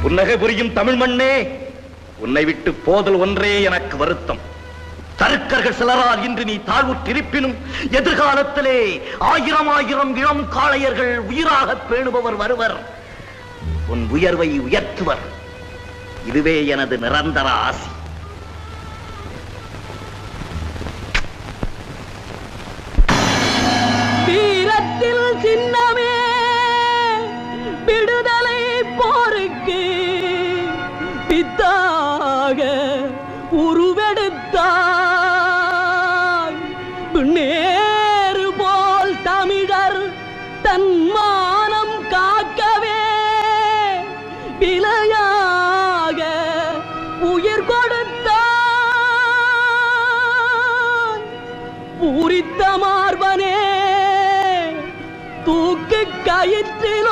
புன்னகை புரியும் தமிழ் மண்ணே, உன்னை விட்டு போதல் ஒன்றே எனக்கு வருத்தம். தருக்கர்கள் சிலரால் இன்று நீ தாழ்வுற்றிருப்பினும் எதிர்காலத்திலே ஆயிரம் ஆயிரம் இளம் காளையர்கள் உயிராக பேணுபவர் வருவர், உன் உயர்வை உயர்த்துவர். இதுவே எனது நிரந்தர ஆசி. வீரத்தில் சின்னமே விடுதலை போருக்கு பித்தாக உருவெடுத்தாய். நேரு போல் தமிழர் தன் மானம் காக்கவே விலையாக உயிர் கொடுத்தாய். பூரித்த மார்பனே, தூக்கு கயிற்றில்